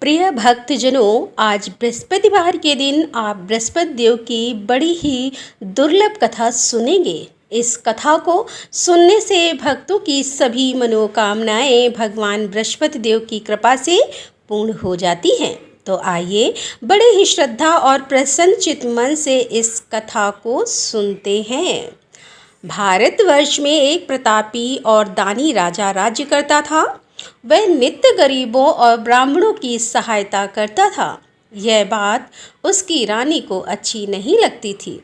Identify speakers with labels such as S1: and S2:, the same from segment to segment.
S1: प्रिय भक्तजनों, आज बृहस्पतिवार के दिन आप बृहस्पति देव की बड़ी ही दुर्लभ कथा सुनेंगे। इस कथा को सुनने से भक्तों की सभी मनोकामनाएं भगवान बृहस्पति देव की कृपा से पूर्ण हो जाती हैं। तो आइए बड़े ही श्रद्धा और प्रसन्नचित मन से इस कथा को सुनते हैं। भारतवर्ष में एक प्रतापी और दानी राजा राज्य करता था। वह नित्य गरीबों और ब्राह्मणों की सहायता करता था। यह बात उसकी रानी को अच्छी नहीं लगती थी।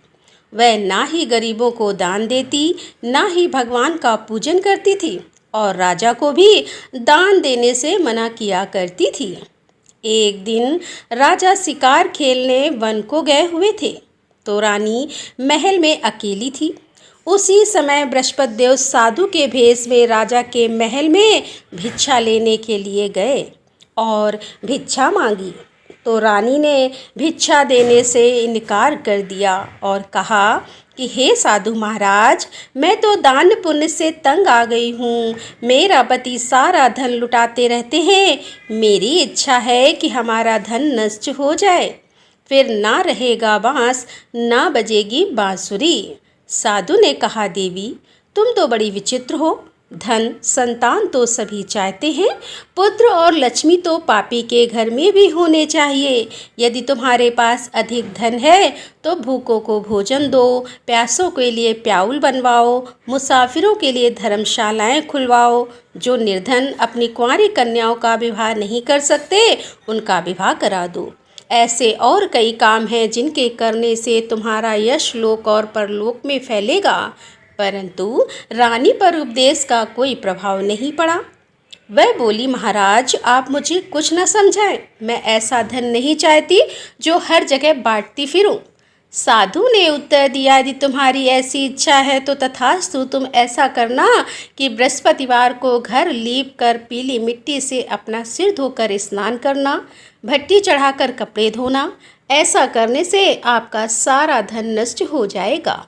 S1: वह ना ही गरीबों को दान देती, ना ही भगवान का पूजन करती थी और राजा को भी दान देने से मना किया करती थी। एक दिन राजा शिकार खेलने वन को गए हुए थे, तो रानी महल में अकेली थी। उसी समय बृहस्पति देव साधु के भेष में राजा के महल में भिक्षा लेने के लिए गए और भिक्षा मांगी। तो रानी ने भिक्षा देने से इनकार कर दिया और कहा कि हे साधु महाराज, मैं तो दान पुण्य से तंग आ गई हूँ। मेरा पति सारा धन लुटाते रहते हैं। मेरी इच्छा है कि हमारा धन नष्ट हो जाए, फिर ना रहेगा बांस, ना बजेगी बांसुरी। साधु ने कहा, देवी तुम तो बड़ी विचित्र हो। धन संतान तो सभी चाहते हैं, पुत्र और लक्ष्मी तो पापी के घर में भी होने चाहिए। यदि तुम्हारे पास अधिक धन है तो भूखों को भोजन दो, प्यासों के लिए प्याऊल बनवाओ, मुसाफिरों के लिए धर्मशालाएं खुलवाओ। जो निर्धन अपनी कुंवारी कन्याओं का विवाह नहीं कर सकते, उनका विवाह करा दो। ऐसे और कई काम हैं जिनके करने से तुम्हारा यश लोक और परलोक में फैलेगा। परंतु रानी पर उपदेश का कोई प्रभाव नहीं पड़ा। वह बोली, महाराज आप मुझे कुछ न समझाएं। मैं ऐसा धन नहीं चाहती जो हर जगह बांटती फिरूं। साधु ने उत्तर दिया, यदि तुम्हारी ऐसी इच्छा है तो तथास्तु, तुम ऐसा करना कि बृहस्पतिवार को घर लीप कर पीली मिट्टी से अपना सिर धोकर स्नान करना, भट्टी चढ़ाकर कपड़े धोना। ऐसा करने से आपका सारा धन नष्ट हो जाएगा।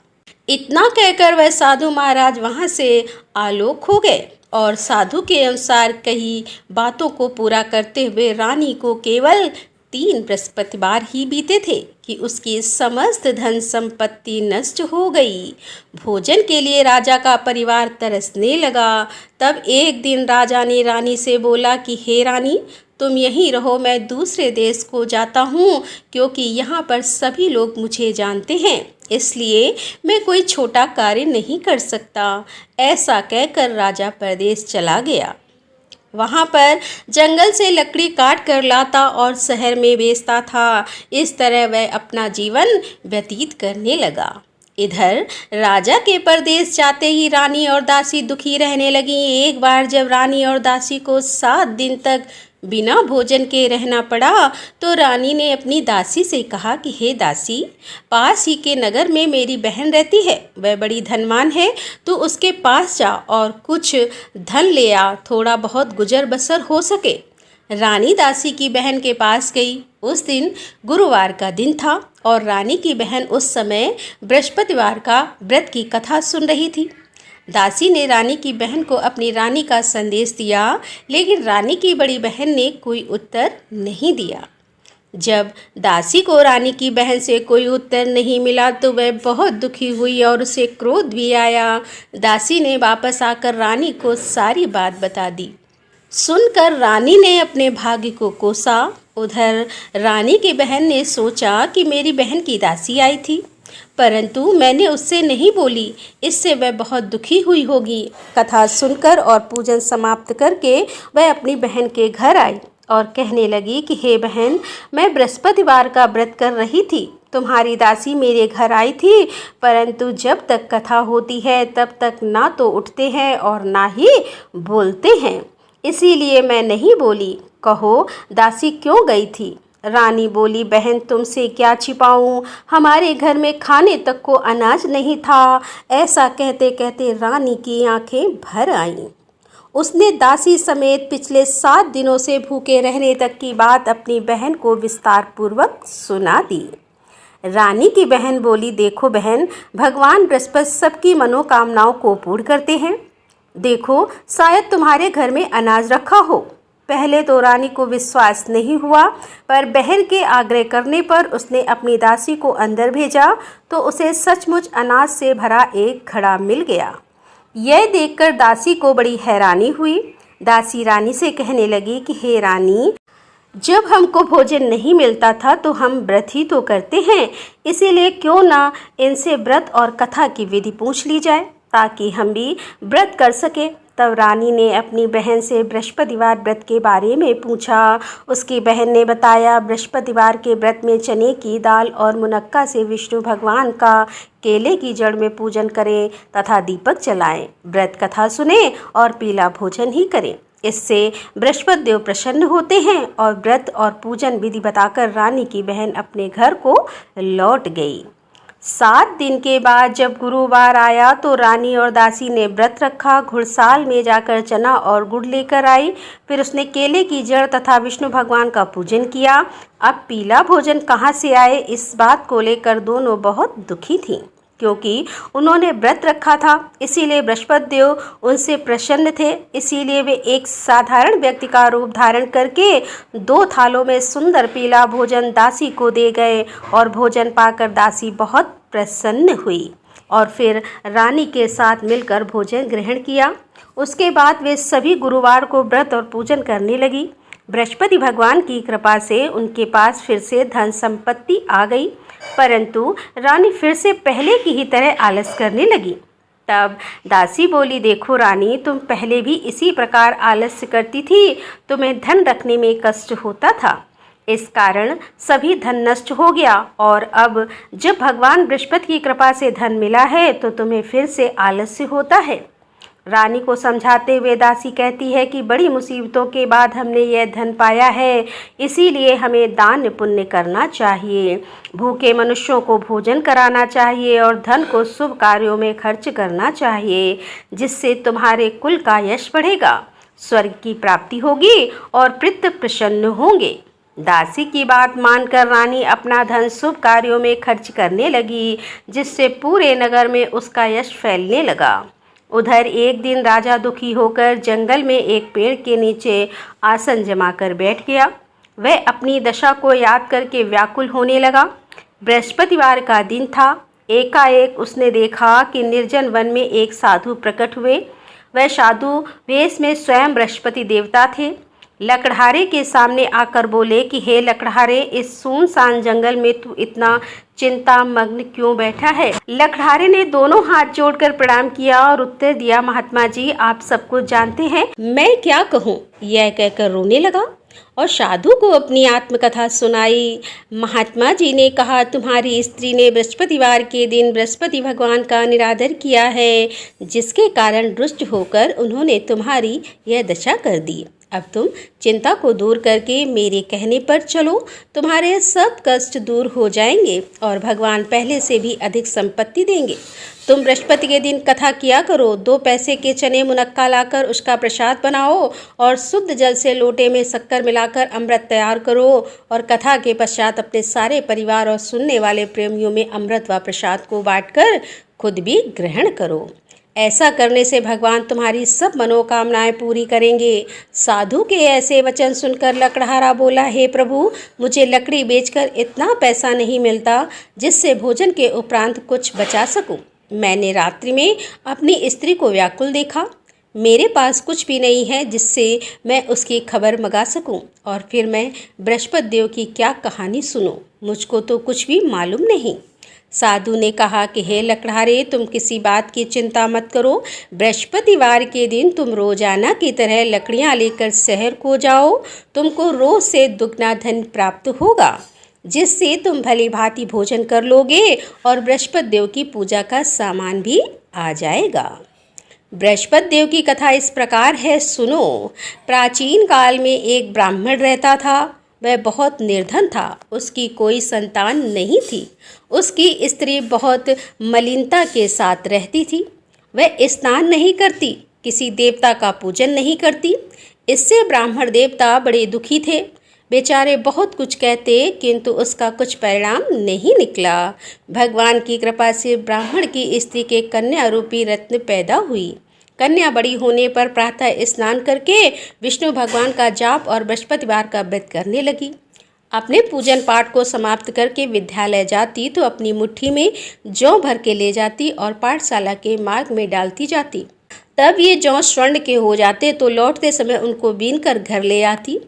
S1: इतना कहकर वह साधु महाराज वहाँ से आलोक हो गए और साधु के अनुसार कई बातों को पूरा करते हुए रानी को केवल 3 बृहस्पतिवार ही बीते थे कि उसकी समस्त धन संपत्ति नष्ट हो गई। भोजन के लिए राजा का परिवार तरसने लगा। तब एक दिन राजा ने रानी से बोला कि हे रानी, तुम यहीं रहो, मैं दूसरे देश को जाता हूँ, क्योंकि यहाँ पर सभी लोग मुझे जानते हैं, इसलिए मैं कोई छोटा कार्य नहीं कर सकता। ऐसा कहकर राजा परदेश चला गया। वहाँ पर जंगल से लकड़ी काट कर लाता और शहर में बेचता था। इस तरह वह अपना जीवन व्यतीत करने लगा। इधर राजा के परदेश जाते ही रानी और दासी दुखी रहने लगी। एक बार जब रानी और दासी को 7 दिन तक बिना भोजन के रहना पड़ा, तो रानी ने अपनी दासी से कहा कि हे दासी, पास ही के नगर में मेरी बहन रहती है, वह बड़ी धनवान है, तो उसके पास जा और कुछ धन ले आ, थोड़ा बहुत गुजर बसर हो सके। रानी दासी की बहन के पास गई। उस दिन गुरुवार का दिन था और रानी की बहन उस समय बृहस्पतिवार का व्रत की कथा सुन रही थी। दासी ने रानी की बहन को अपनी रानी का संदेश दिया, लेकिन रानी की बड़ी बहन ने कोई उत्तर नहीं दिया। जब दासी को रानी की बहन से कोई उत्तर नहीं मिला तो वह बहुत दुखी हुई और उसे क्रोध भी आया। दासी ने वापस आकर रानी को सारी बात बता दी। सुनकर रानी ने अपने भाग्य को कोसा। उधर रानी की बहन ने सोचा कि मेरी बहन की दासी आई थी, परंतु मैंने उससे नहीं बोली, इससे वह बहुत दुखी हुई होगी। कथा सुनकर और पूजन समाप्त करके वह अपनी बहन के घर आई और कहने लगी कि हे बहन, मैं बृहस्पतिवार का व्रत कर रही थी। तुम्हारी दासी मेरे घर आई थी, परंतु जब तक कथा होती है तब तक ना तो उठते हैं और ना ही बोलते हैं, इसीलिए मैं नहीं बोली। कहो दासी क्यों गई थी? रानी बोली, बहन तुमसे क्या छिपाऊं, हमारे घर में खाने तक को अनाज नहीं था। ऐसा कहते कहते रानी की आंखें भर आईं। उसने दासी समेत पिछले 7 दिनों से भूखे रहने तक की बात अपनी बहन को विस्तार पूर्वक सुना दी। रानी की बहन बोली, देखो बहन, भगवान बृहस्पति सबकी मनोकामनाओं को पूर्ण करते हैं। देखो शायद तुम्हारे घर में अनाज रखा हो। पहले तो रानी को विश्वास नहीं हुआ, पर बहन के आग्रह करने पर उसने अपनी दासी को अंदर भेजा तो उसे सचमुच अनाज से भरा एक घड़ा मिल गया। यह देखकर दासी को बड़ी हैरानी हुई। दासी रानी से कहने लगी कि हे रानी, जब हमको भोजन नहीं मिलता था तो हम व्रत ही तो करते हैं, इसीलिए क्यों ना इनसे व्रत और कथा की विधि पूछ ली जाए ताकि हम भी व्रत कर सके। तब रानी ने अपनी बहन से बृहस्पतिवार व्रत के बारे में पूछा। उसकी बहन ने बताया, बृहस्पतिवार के व्रत में चने की दाल और मुनक्का से विष्णु भगवान का केले की जड़ में पूजन करें तथा दीपक जलाएं, व्रत कथा सुने और पीला भोजन ही करें। इससे बृहस्पति देव प्रसन्न होते हैं। और व्रत और पूजन विधि बताकर रानी की बहन अपने घर को लौट गई। 7 दिन के बाद जब गुरुवार आया तो रानी और दासी ने व्रत रखा। घुड़साल में जाकर चना और गुड़ लेकर आई। फिर उसने केले की जड़ तथा विष्णु भगवान का पूजन किया। अब पीला भोजन कहाँ से आए, इस बात को लेकर दोनों बहुत दुखी थीं, क्योंकि उन्होंने व्रत रखा था, इसीलिए बृहस्पति देव उनसे प्रसन्न थे। इसीलिए वे एक साधारण व्यक्ति का रूप धारण करके 2 थालों में सुंदर पीला भोजन दासी को दे गए और भोजन पाकर दासी बहुत प्रसन्न हुई और फिर रानी के साथ मिलकर भोजन ग्रहण किया। उसके बाद वे सभी गुरुवार को व्रत और पूजन करने लगी। बृहस्पति भगवान की कृपा से उनके पास फिर से धन संपत्ति आ गई, परंतु रानी फिर से पहले की ही तरह आलस करने लगी। तब दासी बोली, देखो रानी, तुम पहले भी इसी प्रकार आलस्य करती थी, तुम्हें धन रखने में कष्ट होता था, इस कारण सभी धन नष्ट हो गया और अब जब भगवान बृहस्पति की कृपा से धन मिला है तो तुम्हें फिर से आलस्य होता है। रानी को समझाते हुए दासी कहती है कि बड़ी मुसीबतों के बाद हमने यह धन पाया है, इसीलिए हमें दान पुण्य करना चाहिए, भूखे मनुष्यों को भोजन कराना चाहिए और धन को शुभ कार्यों में खर्च करना चाहिए, जिससे तुम्हारे कुल का यश बढ़ेगा, स्वर्ग की प्राप्ति होगी और पितृ प्रसन्न होंगे। दासी की बात मानकर रानी अपना धन शुभ कार्यों में खर्च करने लगी, जिससे पूरे नगर में उसका यश फैलने लगा। उधर एक दिन राजा दुखी होकर जंगल में एक पेड़ के नीचे आसन जमाकर बैठ गया। वह अपनी दशा को याद करके व्याकुल होने लगा। बृहस्पतिवार का दिन था। एकाएक उसने देखा कि निर्जन वन में एक साधु प्रकट हुए। वह साधु वेश में स्वयं बृहस्पति देवता थे। लकड़हारे के सामने आकर बोले कि हे लकड़हारे, इस सुनसान जंगल में तू इतना चिंता मग्न क्यों बैठा है। लकड़हारे ने दोनों हाथ जोड़कर प्रणाम किया और उत्तर दिया, महात्मा जी, आप सब कुछ जानते हैं, मैं क्या कहूँ। यह कहकर रोने लगा और साधु को अपनी आत्मकथा सुनाई। महात्मा जी ने कहा, तुम्हारी स्त्री ने बृहस्पतिवार के दिन बृहस्पति भगवान का निरादर किया है, जिसके कारण रुष्ट होकर उन्होंने तुम्हारी यह दशा कर दी। अब तुम चिंता को दूर करके मेरे कहने पर चलो, तुम्हारे सब कष्ट दूर हो जाएंगे और भगवान पहले से भी अधिक संपत्ति देंगे। तुम बृहस्पति के दिन कथा किया करो, 2 पैसे के चने मुनक्का लाकर उसका प्रसाद बनाओ और शुद्ध जल से लोटे में शक्कर मिलाकर अमृत तैयार करो और कथा के पश्चात अपने सारे परिवार और सुनने वाले प्रेमियों में अमृत व प्रसाद को बांटकर खुद भी ग्रहण करो। ऐसा करने से भगवान तुम्हारी सब मनोकामनाएं पूरी करेंगे। साधु के ऐसे वचन सुनकर लकड़हारा बोला, हे प्रभु, मुझे लकड़ी बेचकर इतना पैसा नहीं मिलता जिससे भोजन के उपरांत कुछ बचा सकूं। मैंने रात्रि में अपनी स्त्री को व्याकुल देखा। मेरे पास कुछ भी नहीं है जिससे मैं उसकी खबर मंगा सकूं और फिर मैं बृहस्पति देव की क्या कहानी सुनूं। मुझको तो कुछ भी मालूम नहीं। साधु ने कहा कि हे लकड़हारे, तुम किसी बात की चिंता मत करो। बृहस्पतिवार के दिन तुम रोजाना की तरह लकड़ियां लेकर शहर को जाओ। तुमको रोज से दुगना धन प्राप्त होगा, जिससे तुम भली भांति भोजन कर लोगे और बृहस्पति देव की पूजा का सामान भी आ जाएगा। बृहस्पति देव की कथा इस प्रकार है, सुनो। प्राचीन काल में एक ब्राह्मण रहता था। वह बहुत निर्धन था। उसकी कोई संतान नहीं थी। उसकी स्त्री बहुत मलिनता के साथ रहती थी। वह स्नान नहीं करती, किसी देवता का पूजन नहीं करती। इससे ब्राह्मण देवता बड़े दुखी थे। बेचारे बहुत कुछ कहते, किंतु उसका कुछ परिणाम नहीं निकला। भगवान की कृपा से ब्राह्मण की स्त्री के कन्या रूपी रत्न पैदा हुई। कन्या बड़ी होने पर प्रातः स्नान करके विष्णु भगवान का जाप और बृहस्पतिवार का व्रत करने लगी। अपने पूजन पाठ को समाप्त करके विद्यालय जाती तो अपनी मुट्ठी में जौ भर के ले जाती और पाठशाला के मार्ग में डालती जाती। तब ये जौ स्वर्ण के हो जाते तो लौटते समय उनको बीन कर घर ले आती।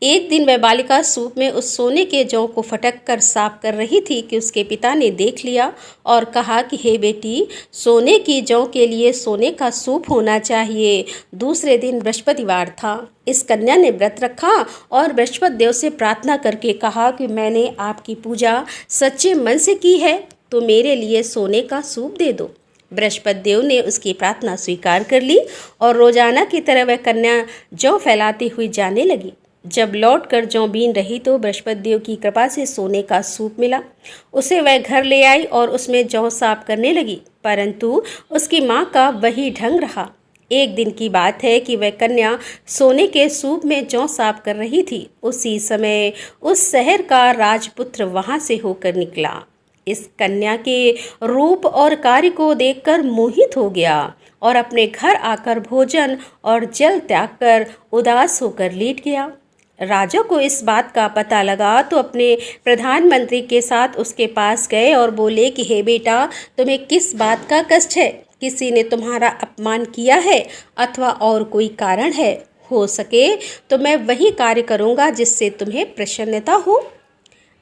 S1: एक दिन वह बालिका सूप में उस सोने के जौ को फटक कर साफ कर रही थी कि उसके पिता ने देख लिया और कहा कि हे बेटी, सोने की जौ के लिए सोने का सूप होना चाहिए। दूसरे दिन बृहस्पतिवार था। इस कन्या ने व्रत रखा और बृहस्पति देव से प्रार्थना करके कहा कि मैंने आपकी पूजा सच्चे मन से की है तो मेरे लिए सोने का सूप दे दो। बृहस्पति देव ने उसकी प्रार्थना स्वीकार कर ली और रोजाना की तरह वह कन्या जौ फैलाती हुई जाने लगी। जब लौट कर जौ बीन रही तो बृहस्पति देव की कृपा से सोने का सूप मिला। उसे वह घर ले आई और उसमें जौ साफ करने लगी, परंतु उसकी माँ का वही ढंग रहा। एक दिन की बात है कि वह कन्या सोने के सूप में जौ साफ कर रही थी। उसी समय उस शहर का राजपुत्र वहां से होकर निकला। इस कन्या के रूप और कार्य को देखकर मोहित हो गया और अपने घर आकर भोजन और जल त्याग कर उदास होकर लेट गया। राजा को इस बात का पता लगा तो अपने प्रधानमंत्री के साथ उसके पास गए और बोले कि हे बेटा, तुम्हें किस बात का कष्ट है? किसी ने तुम्हारा अपमान किया है अथवा और कोई कारण है? हो सके तो मैं वही कार्य करूँगा जिससे तुम्हें प्रसन्नता हो।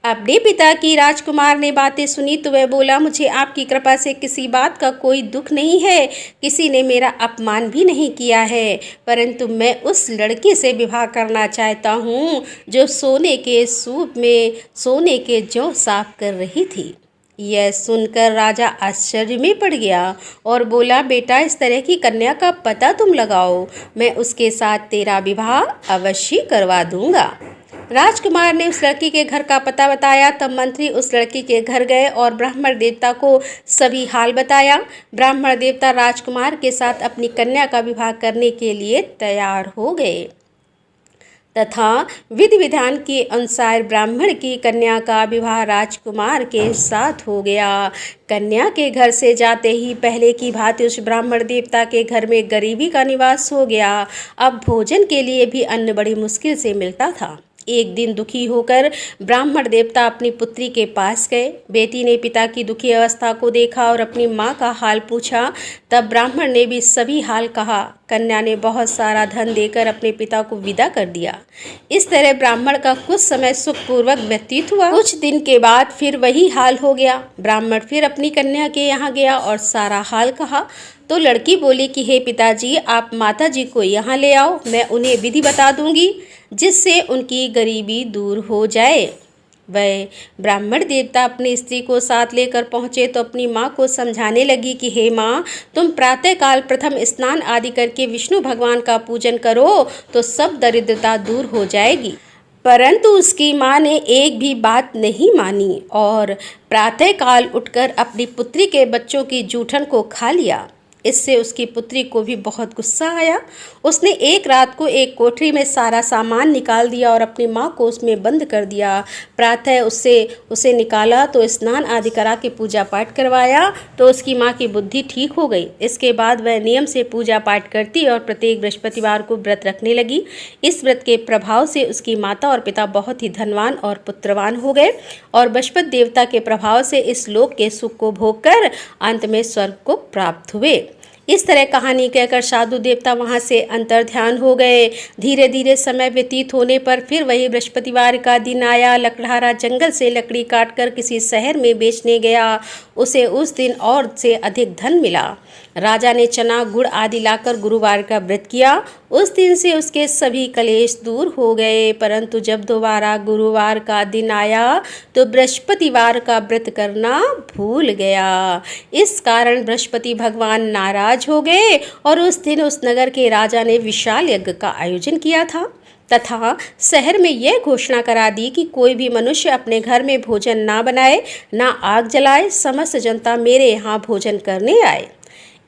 S1: अपने पिता की राजकुमार ने बातें सुनी तो वह बोला, मुझे आपकी कृपा से किसी बात का कोई दुख नहीं है, किसी ने मेरा अपमान भी नहीं किया है, परंतु मैं उस लड़की से विवाह करना चाहता हूँ जो सोने के सूप में सोने के जौ साफ कर रही थी। यह सुनकर राजा आश्चर्य में पड़ गया और बोला, बेटा, इस तरह की कन्या का पता तुम लगाओ, मैं उसके साथ तेरा विवाह अवश्य करवा दूंगा। राजकुमार ने उस लड़की के घर का पता बताया। तब मंत्री उस लड़की के घर गए और ब्राह्मण देवता को सभी हाल बताया। ब्राह्मण देवता राजकुमार के साथ अपनी कन्या का विवाह करने के लिए तैयार हो गए तथा विधि विधान के अनुसार ब्राह्मण की कन्या का विवाह राजकुमार के साथ हो गया। कन्या के घर से जाते ही पहले की भांति उस ब्राह्मण देवता के घर में गरीबी का निवास हो गया। अब भोजन के लिए भी अन्न बड़ी मुश्किल से मिलता था। एक दिन दुखी होकर ब्राह्मण देवता अपनी पुत्री के पास गए। बेटी ने पिता की दुखी अवस्था को देखा और अपनी माँ का हाल पूछा। तब ब्राह्मण ने भी सभी हाल कहा। कन्या ने बहुत सारा धन देकर अपने पिता को विदा कर दिया। इस तरह ब्राह्मण का कुछ समय सुखपूर्वक व्यतीत हुआ। कुछ दिन के बाद फिर वही हाल हो गया। ब्राह्मण फिर अपनी कन्या के यहाँ गया और सारा हाल कहा तो लड़की बोली कि हे पिताजी, आप माताजी को यहाँ ले आओ, मैं उन्हें विधि बता दूंगी जिससे उनकी गरीबी दूर हो जाए। वह ब्राह्मण देवता अपनी स्त्री को साथ लेकर पहुँचे तो अपनी माँ को समझाने लगी कि हे माँ, तुम प्रातःकाल प्रथम स्नान आदि करके विष्णु भगवान का पूजन करो तो सब दरिद्रता दूर हो जाएगी। परंतु उसकी माँ ने एक भी बात नहीं मानी और प्रातःकाल उठकर अपनी पुत्री के बच्चों की जूठन को खा लिया। इससे उसकी पुत्री को भी बहुत गुस्सा आया। उसने एक रात को एक कोठरी में सारा सामान निकाल दिया और अपनी माँ को उसमें बंद कर दिया। प्रातः उसे निकाला तो स्नान आदि करा के पूजा पाठ करवाया तो उसकी माँ की बुद्धि ठीक हो गई। इसके बाद वह नियम से पूजा पाठ करती और प्रत्येक बृहस्पतिवार को व्रत रखने लगी। इस व्रत के प्रभाव से उसकी माता और पिता बहुत ही धनवान और पुत्रवान हो गए और बृहस्पति देवता के प्रभाव से इस लोक के सुख को भोग कर अंत में स्वर्ग को प्राप्त हुए। इस तरह कहानी कहकर साधु देवता वहां से अंतर्ध्यान हो गए। धीरे धीरे समय व्यतीत होने पर फिर वही बृहस्पतिवार का दिन आया। लकड़हारा जंगल से लकड़ी काटकर किसी शहर में बेचने गया। उसे उस दिन और से अधिक धन मिला। राजा ने चना गुड़ आदि लाकर गुरुवार का व्रत किया। उस दिन से उसके सभी कलेश दूर हो गए। परंतु जब दोबारा गुरुवार का दिन आया तो बृहस्पतिवार का व्रत करना भूल गया। इस कारण बृहस्पति भगवान नाराज हो गए और उस दिन उस नगर के राजा ने विशाल यज्ञ का आयोजन किया था तथा शहर में यह घोषणा करा दी कि कोई भी मनुष्य अपने घर में भोजन ना बनाए, ना आग जलाए, समस्त जनता मेरे यहाँ भोजन करने आए।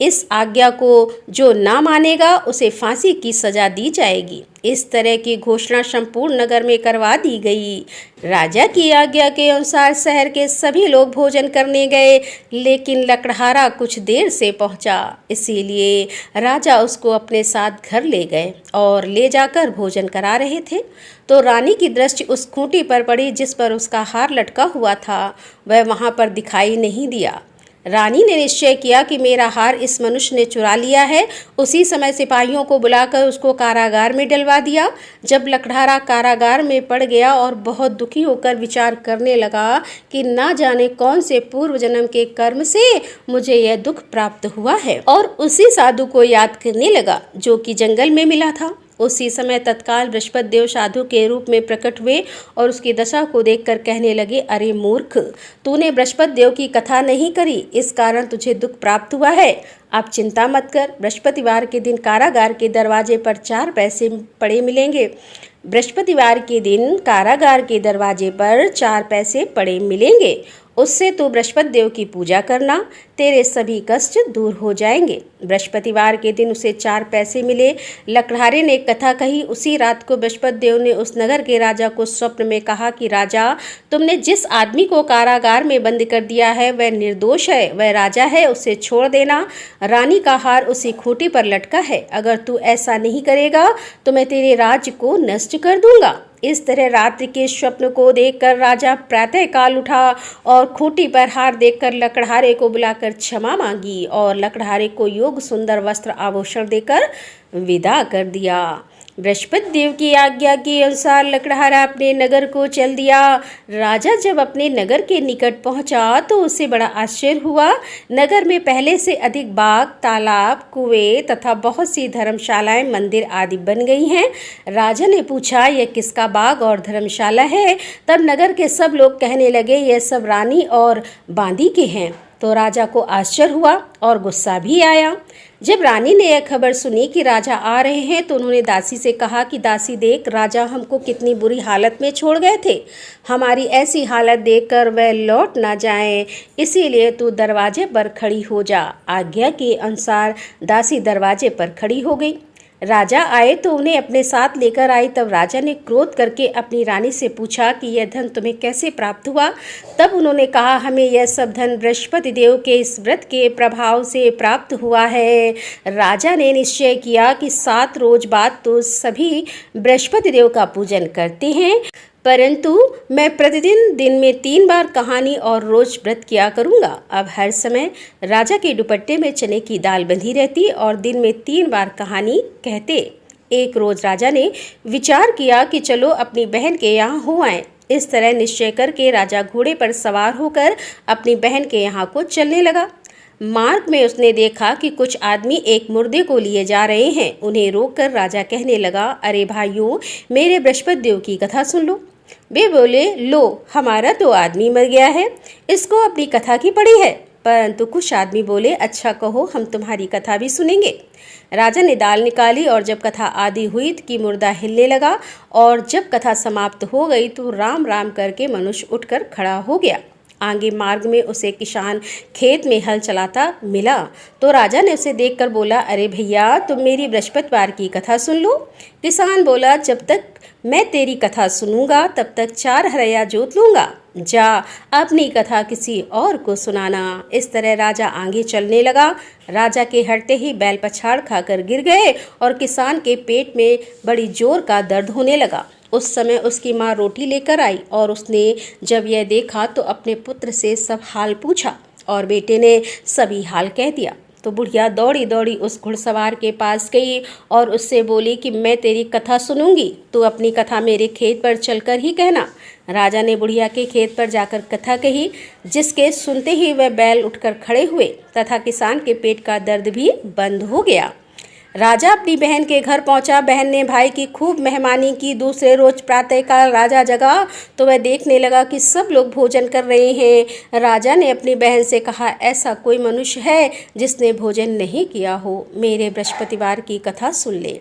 S1: इस आज्ञा को जो ना मानेगा उसे फांसी की सजा दी जाएगी। इस तरह की घोषणा संपूर्ण नगर में करवा दी गई। राजा की आज्ञा के अनुसार शहर के सभी लोग भोजन करने गए, लेकिन लकड़हारा कुछ देर से पहुंचा, इसीलिए राजा उसको अपने साथ घर ले गए और ले जाकर भोजन करा रहे थे तो रानी की दृष्टि उस खूंटी पर पड़ी जिस पर उसका हार लटका हुआ था। वह वहां पर दिखाई नहीं दिया। रानी ने निश्चय किया कि मेरा हार इस मनुष्य ने चुरा लिया है। उसी समय सिपाहियों को बुलाकर उसको कारागार में डलवा दिया। जब लकड़हारा कारागार में पड़ गया और बहुत दुखी होकर विचार करने लगा कि ना जाने कौन से पूर्व जन्म के कर्म से मुझे यह दुख प्राप्त हुआ है, और उसी साधु को याद करने लगा जो कि जंगल में मिला था। उसी समय तत्काल बृहस्पति देव साधु के रूप में प्रकट हुए और उसकी दशा को देखकर कहने लगे, अरे मूर्ख, तूने बृहस्पति देव की कथा नहीं करी, इस कारण तुझे दुख प्राप्त हुआ है। अब चिंता मत कर, बृहस्पतिवार के दिन कारागार के दरवाजे पर 4 पैसे पड़े मिलेंगे। बृहस्पतिवार के दिन कारागार के दरवाजे पर 4 पैसे पड़े मिलेंगे। उससे तू बृहस्पति देव की पूजा करना, तेरे सभी कष्ट दूर हो जाएंगे। बृहस्पतिवार के दिन उसे 4 पैसे मिले। लकड़हारे ने कथा कही। उसी रात को बृहस्पति देव ने उस नगर के राजा को स्वप्न में कहा कि राजा, तुमने जिस आदमी को कारागार में बंद कर दिया है वह निर्दोष है, वह राजा है, उसे छोड़ देना। रानी का हार उसी खूंटी पर लटका है। अगर तू ऐसा नहीं करेगा तो मैं तेरे राज्य को नष्ट कर दूंगा। इस तरह रात्रि के स्वप्न को देखकर राजा प्रातः काल उठा और खूंटी पर हार देखकर लकड़हारे को बुलाकर क्षमा मांगी और लकड़हारे को योग सुंदर वस्त्र आभूषण देकर विदा कर दिया। बृहस्पति देव की आज्ञा के अनुसार लकड़हारा अपने नगर को चल दिया। राजा जब अपने नगर के निकट पहुंचा तो उसे बड़ा आश्चर्य हुआ। नगर में पहले से अधिक बाग, तालाब, कुएं तथा बहुत सी धर्मशालाएं, मंदिर आदि बन गई हैं। राजा ने पूछा, यह किसका बाग और धर्मशाला है? तब नगर के सब लोग कहने लगे, यह सब रानी और बांदी के हैं। तो राजा को आश्चर्य हुआ और गुस्सा भी आया। जब रानी ने यह खबर सुनी कि राजा आ रहे हैं तो उन्होंने दासी से कहा कि दासी देख, राजा हमको कितनी बुरी हालत में छोड़ गए थे। हमारी ऐसी हालत देखकर वह लौट ना जाएं, इसीलिए तू दरवाजे पर खड़ी हो जा। आज्ञा के अनुसार दासी दरवाजे पर खड़ी हो गई। राजा आए तो उन्हें अपने साथ लेकर आई। तब राजा ने क्रोध करके अपनी रानी से पूछा कि यह धन तुम्हें कैसे प्राप्त हुआ? तब उन्होंने कहा, हमें यह सब धन बृहस्पति देव के इस व्रत के प्रभाव से प्राप्त हुआ है। राजा ने निश्चय किया कि 7 रोज बाद तो सभी बृहस्पति देव का पूजन करते हैं, परंतु मैं प्रतिदिन दिन में 3 बार कहानी और रोज व्रत किया करूंगा। अब हर समय राजा के दुपट्टे में चने की दाल बंधी रहती और दिन में 3 बार कहानी कहते। एक रोज राजा ने विचार किया कि चलो अपनी बहन के यहाँ हो आए। इस तरह निश्चय करके राजा घोड़े पर सवार होकर अपनी बहन के यहाँ को चलने लगा। मार्ग में उसने देखा कि कुछ आदमी एक मुर्दे को लिए जा रहे हैं। उन्हें रोककर राजा कहने लगा, अरे भाइयों, मेरे बृहस्पति देव की कथा सुन लो। वे बोले, लो, हमारा तो आदमी मर गया है, इसको अपनी कथा की पड़ी है। परंतु कुछ आदमी बोले, अच्छा कहो, हम तुम्हारी कथा भी सुनेंगे। राजा ने दाल निकाली और जब कथा आदि हुई कि मुर्दा हिलने लगा, और जब कथा समाप्त हो गई तो राम राम करके मनुष्य उठकर खड़ा हो गया। आगे मार्ग में उसे किसान खेत में हल चलाता मिला तो राजा ने उसे देखकर बोला, अरे भैया, तुम मेरी बृहस्पतिवार की कथा सुन लो। किसान बोला, जब तक मैं तेरी कथा सुनूंगा तब तक 4 हरया जोत लूंगा। जा अपनी कथा किसी और को सुनाना। इस तरह राजा आगे चलने लगा। राजा के हटते ही बैल पछाड़ खाकर गिर गए और किसान के पेट में बड़ी जोर का दर्द होने लगा। उस समय उसकी माँ रोटी लेकर आई और उसने जब यह देखा तो अपने पुत्र से सब हाल पूछा और बेटे ने सभी हाल कह दिया। तो बुढ़िया दौड़ी दौड़ी उस घुड़सवार के पास गई और उससे बोली कि मैं तेरी कथा सुनूंगी, तू अपनी कथा मेरे खेत पर चलकर ही कहना। राजा ने बुढ़िया के खेत पर जाकर कथा कही, जिसके सुनते ही वह बैल उठकर खड़े हुए तथा किसान के पेट का दर्द भी बंद हो गया। राजा अपनी बहन के घर पहुंचा। बहन ने भाई की खूब मेहमानी की। दूसरे रोज प्रातःकाल राजा जगा तो वह देखने लगा कि सब लोग भोजन कर रहे हैं। राजा ने अपनी बहन से कहा, ऐसा कोई मनुष्य है जिसने भोजन नहीं किया हो, मेरे बृहस्पतिवार की कथा सुन ले।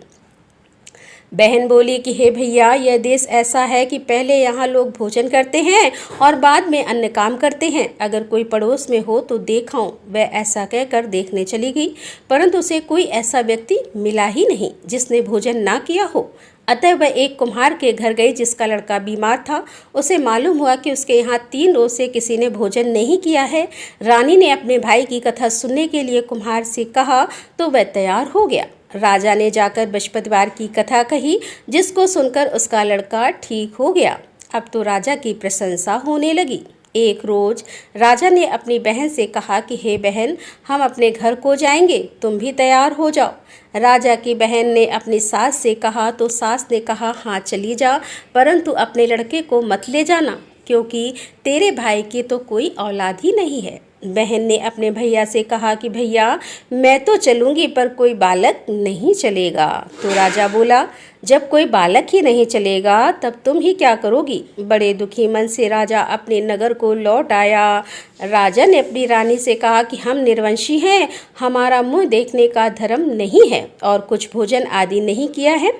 S1: बहन बोली कि हे भैया, यह देश ऐसा है कि पहले यहाँ लोग भोजन करते हैं और बाद में अन्य काम करते हैं। अगर कोई पड़ोस में हो तो देखाऊं। वह ऐसा कहकर देखने चली गई, परंतु उसे कोई ऐसा व्यक्ति मिला ही नहीं जिसने भोजन ना किया हो। अतः वह एक कुम्हार के घर गई जिसका लड़का बीमार था। उसे मालूम हुआ कि उसके यहाँ 3 रोज से किसी ने भोजन नहीं किया है। रानी ने अपने भाई की कथा सुनने के लिए कुम्हार से कहा तो वह तैयार हो गया। राजा ने जाकर बृहस्पतिवार की कथा कही, जिसको सुनकर उसका लड़का ठीक हो गया। अब तो राजा की प्रशंसा होने लगी। एक रोज राजा ने अपनी बहन से कहा कि हे बहन, हम अपने घर को जाएंगे, तुम भी तैयार हो जाओ। राजा की बहन ने अपनी सास से कहा तो सास ने कहा, हाँ चली जा, परंतु अपने लड़के को मत ले जाना, क्योंकि तेरे भाई की तो कोई औलाद ही नहीं है। बहन ने अपने भैया से कहा कि भैया, मैं तो चलूँगी पर कोई बालक नहीं चलेगा। तो राजा बोला, जब कोई बालक ही नहीं चलेगा तब तुम ही क्या करोगी। बड़े दुखी मन से राजा अपने नगर को लौट आया। राजा ने अपनी रानी से कहा कि हम निर्वंशी हैं, हमारा मुँह देखने का धर्म नहीं है और कुछ भोजन आदि नहीं किया है।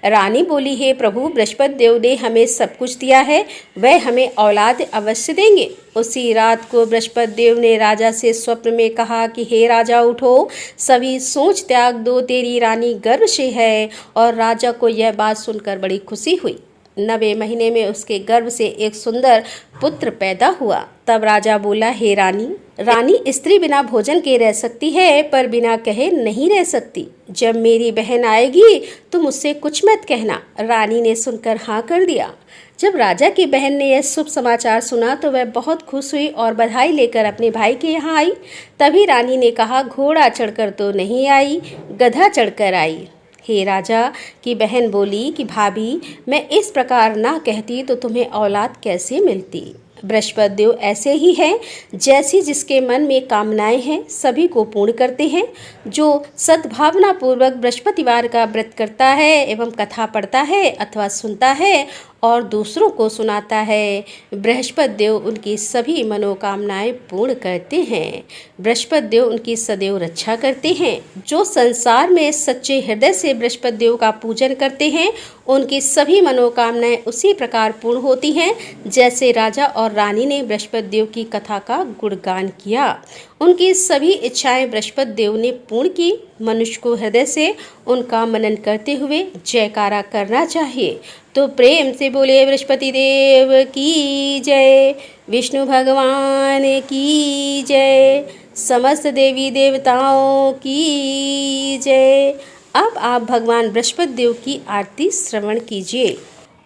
S1: रानी बोली, हे प्रभु, बृहस्पति देव ने हमें सब कुछ दिया है, वह हमें औलाद अवश्य देंगे। उसी रात को बृहस्पति देव ने राजा से स्वप्न में कहा कि हे राजा, उठो, सभी सोच त्याग दो, तेरी रानी गर्भ से है। और राजा को यह बात सुनकर बड़ी खुशी हुई। 9वें महीने में उसके गर्भ से एक सुंदर पुत्र पैदा हुआ। तब राजा बोला, हे रानी, रानी स्त्री बिना भोजन के रह सकती है पर बिना कहे नहीं रह सकती। जब मेरी बहन आएगी तो मुझसे कुछ मत कहना। रानी ने सुनकर हाँ कर दिया। जब राजा की बहन ने यह शुभ समाचार सुना तो वह बहुत खुश हुई और बधाई लेकर अपने भाई के यहाँ आई। तभी रानी ने कहा, घोड़ा चढ़कर तो नहीं आई, गधा चढ़कर आई। हे राजा की बहन बोली कि भाभी, मैं इस प्रकार ना कहती तो तुम्हें औलाद कैसे मिलती। बृहस्पति देव ऐसे ही हैं, जैसी जिसके मन में कामनाएं हैं सभी को पूर्ण करते हैं। जो सद्भावना पूर्वक बृहस्पतिवार का व्रत करता है एवं कथा पढ़ता है अथवा सुनता है और दूसरों को सुनाता है, बृहस्पति देव उनकी सभी मनोकामनाएं पूर्ण करते हैं। बृहस्पति देव उनकी सदैव रक्षा करते हैं। जो संसार में सच्चे हृदय से बृहस्पति देव का पूजन करते हैं उनकी सभी मनोकामनाएं उसी प्रकार पूर्ण होती हैं जैसे राजा और रानी ने बृहस्पति देव की कथा का गुणगान किया। उनकी सभी इच्छाएं बृहस्पति देव ने पूर्ण की। मनुष्य को हृदय से उनका मनन करते हुए जयकारा करना चाहिए। तो प्रेम से बोले बृहस्पति देव की जय, विष्णु भगवान की जय, समस्त देवी देवताओं की जय। अब आप भगवान बृहस्पति देव की आरती श्रवण कीजिए।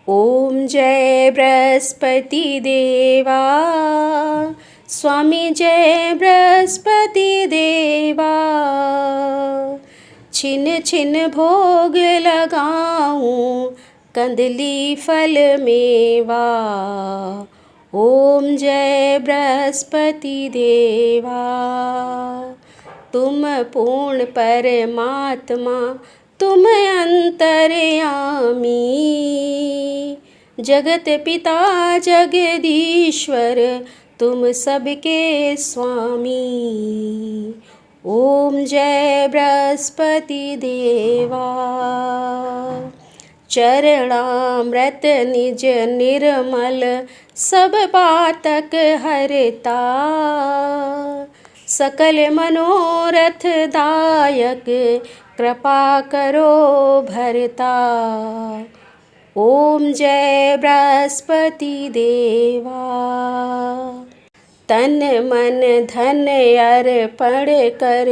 S1: ओम जय बृहस्पति देवा, स्वामी जय बृहस्पति देवा। छिन छिन भोग लगाऊं, कंदली फल मेवा। ओम जय बृहस्पति देवा। तुम पूर्ण परमात्मा, तुम अंतर्यामी, जगत पिता जगदीश्वर, तुम सबके स्वामी। ओम जय बृहस्पति देवा। चरणामृत निज निर्मल, सब पातक हरता, सकल मनोरथ दायक, कृपा करो भरता। ओम जय बृहस्पति देवा। तन मन धन अर्पण कर,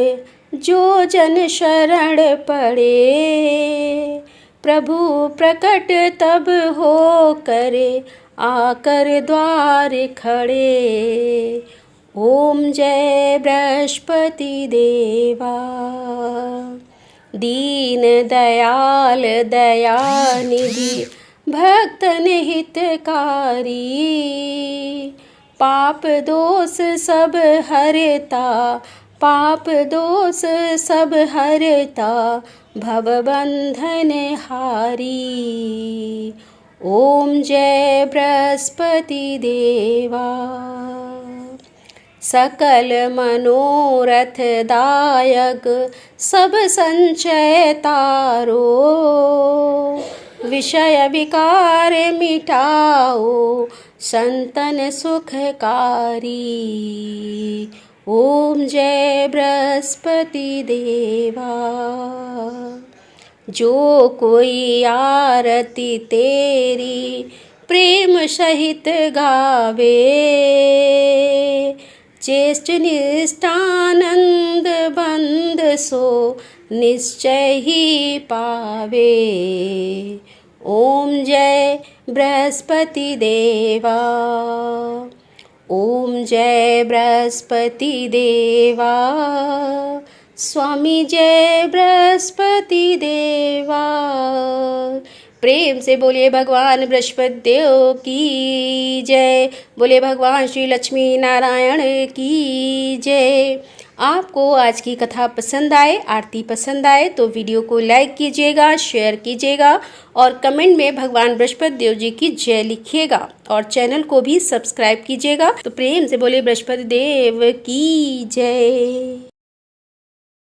S1: जो जन शरण पड़े, प्रभु प्रकट तब हो करे, आकर द्वार खड़े। ओम जय बृहस्पति देवा। दीन दयाल दयानिधि, भक्तन हितकारी, पाप दोष सब हरता, पाप दोष सब हरता, भवबंधन हारी। ओम जय बृहस्पति देवा। सकल मनोरथ दायक सब संचय तारो, विषय विकार मिटाओ संतन सुखकारी। ओम जय बृहस्पति देवा। जो कोई आरती तेरी प्रेम सहित गावे, चेष्ट निष्ठानंद बंद सो निश्चय ही पावे। ओम जय बृहस्पति देवा। ओम जय बृहस्पति देवा। स्वामी जय बृहस्पति देवा। प्रेम से बोलिए भगवान बृहस्पति देव की जय। बोलिए भगवान श्री लक्ष्मी नारायण की जय। आपको आज की कथा पसंद आए, आरती पसंद आए तो वीडियो को लाइक कीजिएगा, शेयर कीजिएगा और कमेंट में भगवान बृहस्पति देव जी की जय लिखिएगा और चैनल को भी सब्सक्राइब कीजिएगा। तो प्रेम से बोलिए बृहस्पति देव की जय।